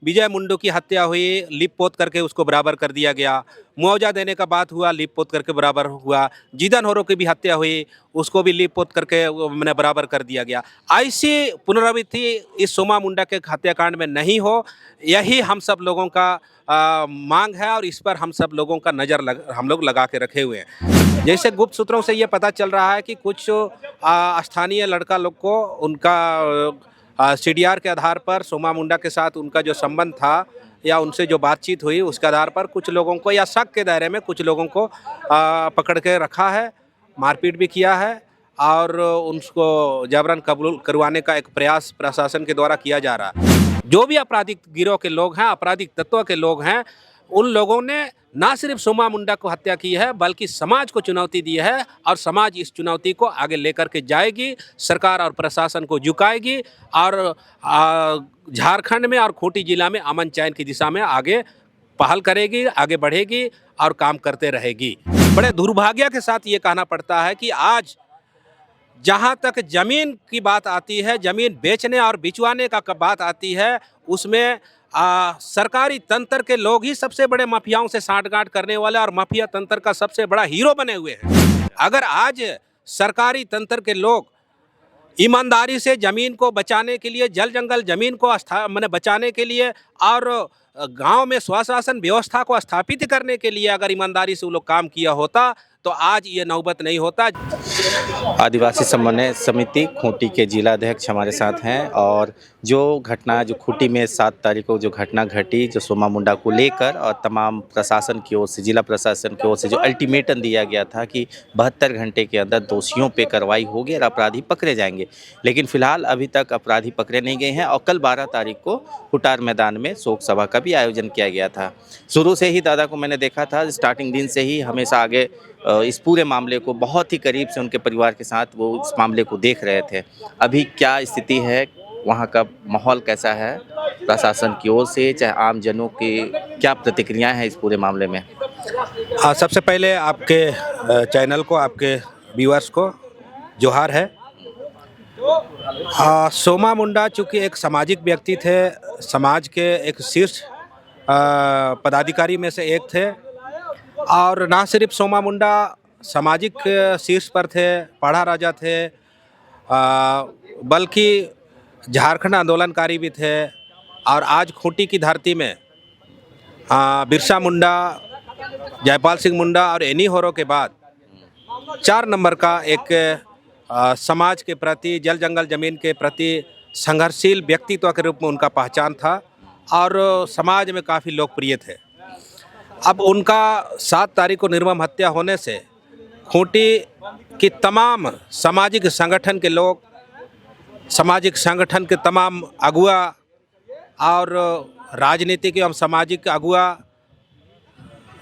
विजय मुंडू की हत्या हुई, लिप पोत करके उसको बराबर कर दिया गया। मुआवजा देने का बात हुआ, लिप पोत करके बराबर हुआ। जीदन होरो की भी हत्या हुई, उसको भी लिप पोत करके मैंने बराबर कर दिया गया। ऐसी पुनरावृत्ति इस सोमा मुंडा के हत्याकांड में नहीं हो, यही हम सब लोगों का मांग है और इस पर हम सब लोगों का हम लोग लगा के रखे हुए हैं। जैसे गुप्त सूत्रों से ये पता चल रहा है कि कुछ स्थानीय लड़का लोग को उनका सीडीआर के आधार पर सोमा मुंडा के साथ उनका जो संबंध था या उनसे जो बातचीत हुई उसके आधार पर कुछ लोगों को या शक के दायरे में कुछ लोगों को पकड़ के रखा है, मारपीट भी किया है और उनको जबरन कबूल करवाने का एक प्रयास प्रशासन के द्वारा किया जा रहा है। जो भी आपराधिक गिरोह के लोग हैं, आपराधिक तत्व के लोग हैं, उन लोगों ने ना सिर्फ सोमा मुंडा को हत्या की है बल्कि समाज को चुनौती दी है और समाज इस चुनौती को आगे लेकर के जाएगी, सरकार और प्रशासन को झुकाएगी और झारखंड में और खूंटी जिला में अमन चैन की दिशा में आगे पहल करेगी, आगे बढ़ेगी और काम करते रहेगी। बड़े दुर्भाग्य के साथ ये कहना पड़ता है कि आज जहाँ तक जमीन की बात आती है, जमीन बेचने और बिचवाने का बात आती है, उसमें सरकारी तंत्र के लोग ही सबसे बड़े माफियाओं से साठगांठ करने वाले और माफिया तंत्र का सबसे बड़ा हीरो बने हुए हैं। अगर आज सरकारी तंत्र के लोग ईमानदारी से जमीन को बचाने के लिए, जल जंगल जमीन को बचाने के लिए और गांव में स्वशासन व्यवस्था को स्थापित करने के लिए अगर ईमानदारी से वो लोग काम किया होता तो आज ये नौबत नहीं होता। आदिवासी समन्वय समिति खूंटी के जिला अध्यक्ष हमारे साथ हैं और जो घटना जो खूंटी में 7 तारीख को जो घटना घटी, जो सोमा मुंडा को लेकर और तमाम प्रशासन की ओर से, जिला प्रशासन की ओर से जो अल्टीमेटम दिया गया था कि 72 घंटे के अंदर दोषियों पे कार्रवाई होगी और अपराधी पकड़े जाएंगे, लेकिन फिलहाल अभी तक अपराधी पकड़े नहीं गए हैं। और कल 12 तारीख को कुटार मैदान में शोक सभा का भी आयोजन किया गया था। शुरू से ही दादा को मैंने देखा था, स्टार्टिंग दिन से ही हमेशा आगे इस पूरे मामले को बहुत ही करीब से उनके परिवार के साथ वो इस मामले को देख रहे थे। अभी क्या स्थिति है, वहाँ का माहौल कैसा है, प्रशासन की ओर से चाहे आम जनों की क्या प्रतिक्रियाएं हैं इस पूरे मामले में? सबसे पहले आपके चैनल को, आपके व्यूअर्स को जोहार है। सोमा मुंडा चूँकि एक सामाजिक व्यक्ति थे, समाज के एक शीर्ष पदाधिकारी में से एक थे और ना सिर्फ सोमा मुंडा सामाजिक शीर्ष पर थे, पढ़ा राजा थे, बल्कि झारखंड आंदोलनकारी भी थे। और आज खूंटी की धरती में बिरसा मुंडा, जयपाल सिंह मुंडा और एनी होरो के बाद 4 नंबर का एक समाज के प्रति, जल जंगल ज़मीन के प्रति संघर्षशील व्यक्तित्व के रूप में उनका पहचान था और समाज में काफ़ी लोकप्रिय थे। अब उनका 7 तारीख को निर्मम हत्या होने से खूंटी की तमाम सामाजिक संगठन के लोग, सामाजिक संगठन के तमाम अगुआ और राजनीतिक एवं सामाजिक अगुआ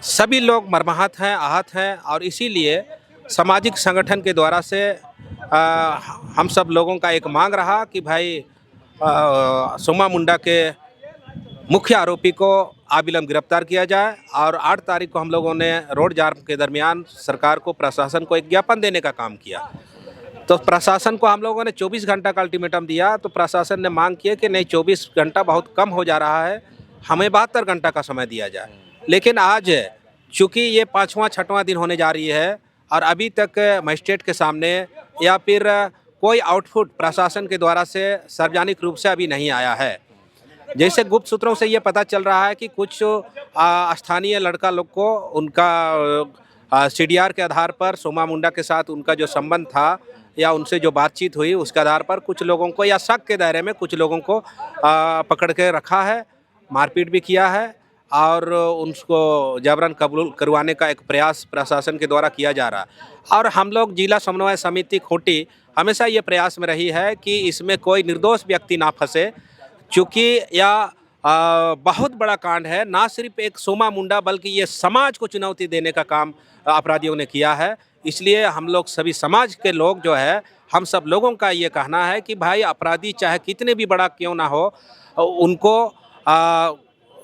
सभी लोग मर्माहत हैं, आहत हैं और इसीलिए सामाजिक संगठन के द्वारा से हम सब लोगों का एक मांग रहा कि भाई सोमा मुंडा के मुख्य आरोपी को अविलंब गिरफ्तार किया जाए। और 8 तारीख को हम लोगों ने रोड जाम के दरमियान सरकार को, प्रशासन को एक ज्ञापन देने का काम किया। तो प्रशासन को हम लोगों ने 24 घंटा का अल्टीमेटम दिया, तो प्रशासन ने मांग किया कि नहीं 24 घंटा बहुत कम हो जा रहा है, हमें 72 घंटा का समय दिया जाए। लेकिन आज चूँकि ये 5वां-6वां दिन होने जा रही है और अभी तक मजिस्ट्रेट के सामने या फिर कोई आउटपुट प्रशासन के द्वारा से सार्वजनिक रूप से अभी नहीं आया है। जैसे गुप्त सूत्रों से ये पता चल रहा है कि कुछ स्थानीय लड़का लोग को उनका सीडीआर के आधार पर सोमा मुंडा के साथ उनका जो संबंध था या उनसे जो बातचीत हुई उसके आधार पर कुछ लोगों को या शक के दायरे में कुछ लोगों को पकड़ के रखा है, मारपीट भी किया है और उनको जबरन कबूल करवाने का एक प्रयास प्रशासन के द्वारा किया जा रहा है। और हम लोग जिला समन्वय समिति खूंटी हमेशा ये प्रयास में रही है कि इसमें कोई निर्दोष व्यक्ति ना फंसे, चूँकि यह बहुत बड़ा कांड है। ना सिर्फ एक सोमा मुंडा बल्कि ये समाज को चुनौती देने का काम अपराधियों ने किया है। इसलिए हम लोग सभी समाज के लोग जो है, हम सब लोगों का ये कहना है कि भाई अपराधी चाहे कितने भी बड़ा क्यों ना हो, उनको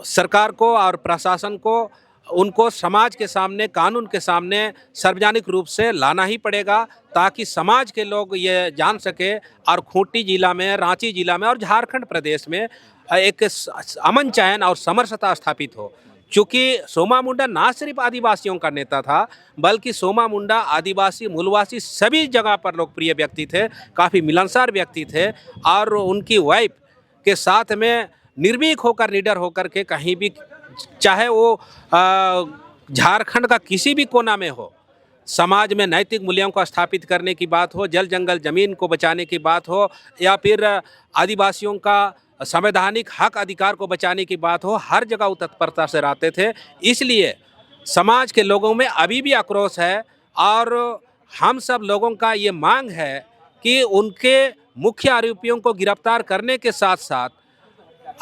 सरकार को और प्रशासन को उनको समाज के सामने, कानून के सामने सार्वजनिक रूप से लाना ही पड़ेगा ताकि समाज के लोग ये जान सके और खूंटी जिला में, रांची जिला में और झारखंड प्रदेश में एक अमन चैन और समरसता स्थापित हो। चूँकि सोमा मुंडा ना सिर्फ आदिवासियों का नेता था, बल्कि सोमा मुंडा आदिवासी, मूलवासी सभी जगह पर लोकप्रिय व्यक्ति थे, काफ़ी मिलनसार व्यक्ति थे और उनकी वाइफ के साथ में निर्भीक होकर, निडर होकर के कहीं भी, चाहे वो झारखंड का किसी भी कोना में हो, समाज में नैतिक मूल्यों को स्थापित करने की बात हो, जल जंगल ज़मीन को बचाने की बात हो, या फिर आदिवासियों का संवैधानिक हक अधिकार को बचाने की बात हो, हर जगह वो तत्परता से रहते थे। इसलिए समाज के लोगों में अभी भी आक्रोश है और हम सब लोगों का ये मांग है कि उनके मुख्य आरोपियों को गिरफ्तार करने के साथ साथ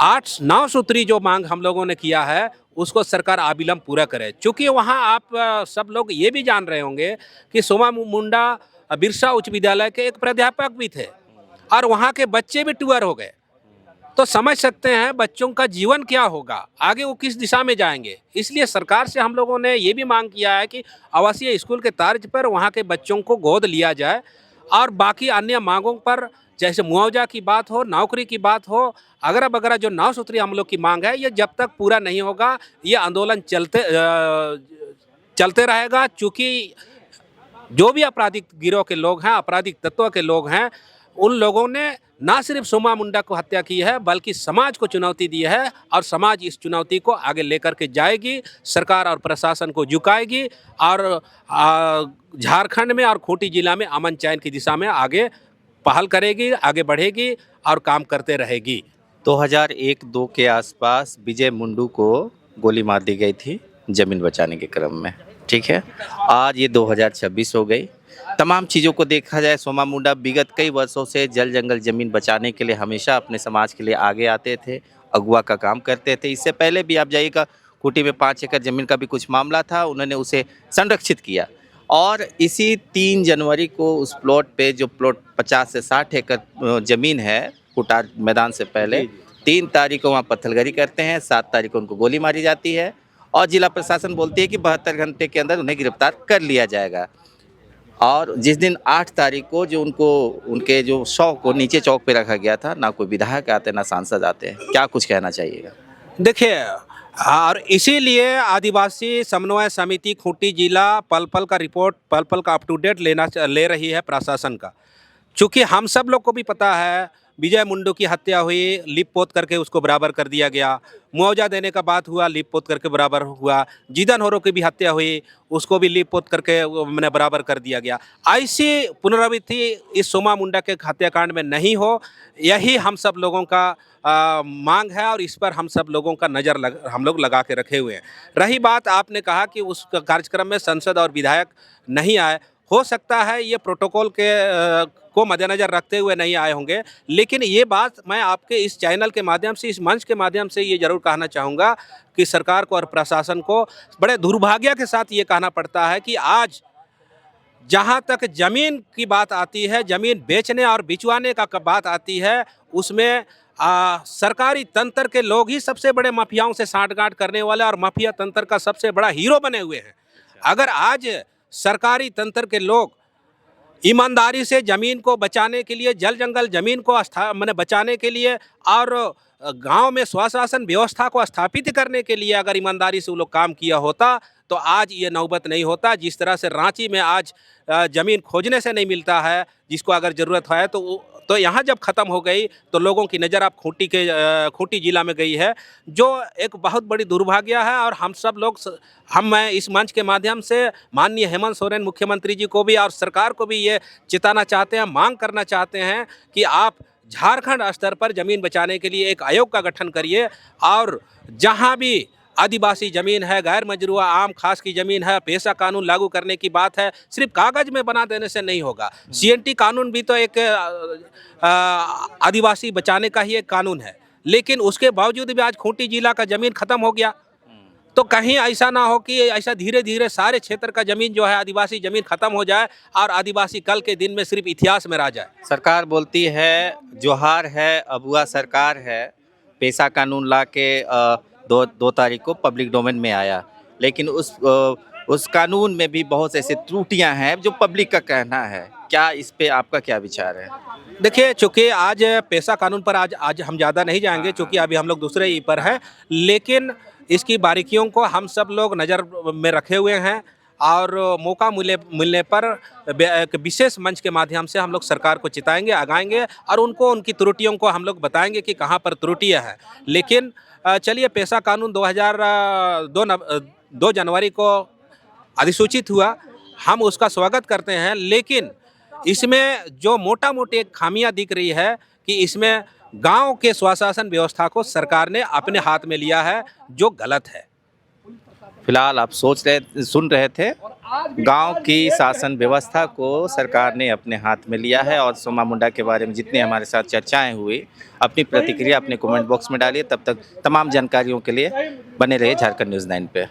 8-9 सूत्री जो मांग हम लोगों ने किया है उसको सरकार अविलंब पूरा करे। चूँकि वहाँ आप सब लोग ये भी जान रहे होंगे कि सोमा मुंडा बिरसा उच्च विद्यालय के एक प्राध्यापक भी थे और वहाँ के बच्चे भी टूअर हो गए। तो समझ सकते हैं बच्चों का जीवन क्या होगा, आगे वो किस दिशा में जाएंगे। इसलिए सरकार से हम लोगों ने ये भी मांग किया है कि आवासीय स्कूल के तर्ज पर वहाँ के बच्चों को गोद लिया जाए और बाकी अन्य मांगों पर, जैसे मुआवजा की बात हो, नौकरी की बात हो, अगैरह वगैरह जो 9 सूत्री हम लोग की मांग है, ये जब तक पूरा नहीं होगा ये आंदोलन चलते रहेगा। चूँकि जो भी आपराधिक गिरोह के लोग हैं, आपराधिक तत्वों के लोग हैं, उन लोगों ने ना सिर्फ सोमा मुंडा को हत्या की है बल्कि समाज को चुनौती दी है और समाज इस चुनौती को आगे लेकर के जाएगी, सरकार और प्रशासन को झुकाएगी और झारखंड में और खूंटी जिला में अमन चैन की दिशा में आगे पहल करेगी, आगे बढ़ेगी और काम करते रहेगी। 2001-2 के आसपास विजय मुंडू को गोली मार दी गई थी ज़मीन बचाने के क्रम में, ठीक है। आज ये 2026 हो गई। तमाम चीज़ों को देखा जाए, सोमा मुंडा विगत कई वर्षों से जल जंगल ज़मीन बचाने के लिए हमेशा अपने समाज के लिए आगे आते थे, अगुवा का काम करते थे। इससे पहले भी आप जाइएगा, खूंटी में 5 एकड़ ज़मीन का भी कुछ मामला था, उन्होंने उसे संरक्षित किया। और इसी 3 जनवरी को उस प्लॉट पे, जो प्लॉट 50 से 60 एकड़ ज़मीन है कुटार मैदान से पहले, 3 तारीख को वहाँ पत्थलगरी करते हैं, 7 तारीख को उनको गोली मारी जाती है और जिला प्रशासन बोलती है कि 72 घंटे के अंदर उन्हें गिरफ्तार कर लिया जाएगा। और जिस दिन 8 तारीख को जो उनके जो शव को नीचे चौक पे रखा गया था, ना कोई विधायक आते ना सांसद आते हैं। क्या कुछ कहना चाहिएगा? देखिए, और इसीलिए आदिवासी समन्वय समिति खूंटी जिला पल पल का रिपोर्ट, पल पल का अप टू डेट ले रही है प्रशासन का। चूँकि हम सब लोग को भी पता है विजय मुंडू की हत्या हुई, लिप पोत करके उसको बराबर कर दिया गया, मुआवजा देने का बात हुआ, लिप पोत करके बराबर हुआ, जीदन होरो की भी हत्या हुई, उसको भी लिप पोत करके मैंने बराबर कर दिया गया। ऐसी पुनरावृत्ति इस सोमा मुंडा के हत्याकांड में नहीं हो, यही हम सब लोगों का मांग है और इस पर हम सब लोगों का हम लोग लगा के रखे हुए हैं। रही बात, आपने कहा कि उस कार्यक्रम में सांसद और विधायक नहीं आए, हो सकता है ये प्रोटोकॉल को मद्देनज़र रखते हुए नहीं आए होंगे, लेकिन ये बात मैं आपके इस चैनल के माध्यम से, इस मंच के माध्यम से ये ज़रूर कहना चाहूँगा कि सरकार को और प्रशासन को बड़े दुर्भाग्य के साथ ये कहना पड़ता है कि आज जहाँ तक ज़मीन की बात आती है, ज़मीन बेचने और बिचवाने का बात आती है, उसमें सरकारी तंत्र के लोग ही सबसे बड़े माफियाओं से साँठगांठ करने वाले और माफिया तंत्र का सबसे बड़ा हीरो बने हुए हैं। अगर आज सरकारी तंत्र के लोग ईमानदारी से ज़मीन को बचाने के लिए, जल जंगल ज़मीन को बचाने के लिए और गांव में स्वशासन व्यवस्था को स्थापित करने के लिए अगर ईमानदारी से वो लोग काम किया होता तो आज ये नौबत नहीं होता। जिस तरह से रांची में आज ज़मीन खोजने से नहीं मिलता है, जिसको अगर ज़रूरत है तो यहाँ जब ख़त्म हो गई तो लोगों की नज़र अब खूंटी जिला में गई है, जो एक बहुत बड़ी दुर्भाग्य है। और हम सब लोग, मैं इस मंच के माध्यम से माननीय हेमंत सोरेन मुख्यमंत्री जी को भी और सरकार को भी ये चिताना चाहते हैं, मांग करना चाहते हैं कि आप झारखंड स्तर पर ज़मीन बचाने के लिए एक आयोग का गठन करिए और जहाँ भी आदिवासी ज़मीन है, गैर मजरूआ आम खास की ज़मीन है, पेशा कानून लागू करने की बात है, सिर्फ कागज़ में बना देने से नहीं होगा। CNT कानून भी तो एक आदिवासी बचाने का ही एक कानून है, लेकिन उसके बावजूद भी आज खूंटी जिला का ज़मीन ख़त्म हो गया। तो कहीं ऐसा ना हो कि ऐसा धीरे धीरे सारे क्षेत्र का ज़मीन जो है, आदिवासी ज़मीन ख़त्म हो जाए और आदिवासी कल के दिन में सिर्फ इतिहास में रह जाए। सरकार बोलती है जोहार है, अबुआ सरकार है, पेशा कानून ला के 2 तारीख को पब्लिक डोमेन में आया, लेकिन उस कानून में भी बहुत ऐसे त्रुटियां हैं जो पब्लिक का कहना है। क्या इस पे आपका क्या विचार है? देखिए, चूंकि आज पेशा कानून पर आज हम ज़्यादा नहीं जाएंगे, चूंकि अभी हम लोग दूसरे ही पर हैं, लेकिन इसकी बारीकियों को हम सब लोग नज़र में रखे हुए हैं और मौका मिलने पर एक विशेष मंच के माध्यम से हम लोग सरकार को चिताएंगे, आगाएंगे और उनको उनकी त्रुटियों को हम लोग बताएंगे कि कहाँ पर त्रुटियाँ हैं। लेकिन चलिए, पेशा कानून 2 जनवरी को अधिसूचित हुआ, हम उसका स्वागत करते हैं, लेकिन इसमें जो मोटा मोटी एक खामियां दिख रही है कि इसमें गांव के स्वशासन व्यवस्था को सरकार ने अपने हाथ में लिया है, जो गलत है। फिलहाल आप सुन रहे थे, गांव की शासन व्यवस्था को सरकार ने अपने हाथ में लिया है। और सोमा मुंडा के बारे में जितने हमारे साथ चर्चाएं हुई, अपनी प्रतिक्रिया अपने कमेंट बॉक्स में डालिए। तब तक तमाम जानकारियों के लिए बने रहिए झारखंड न्यूज़ 9 पे।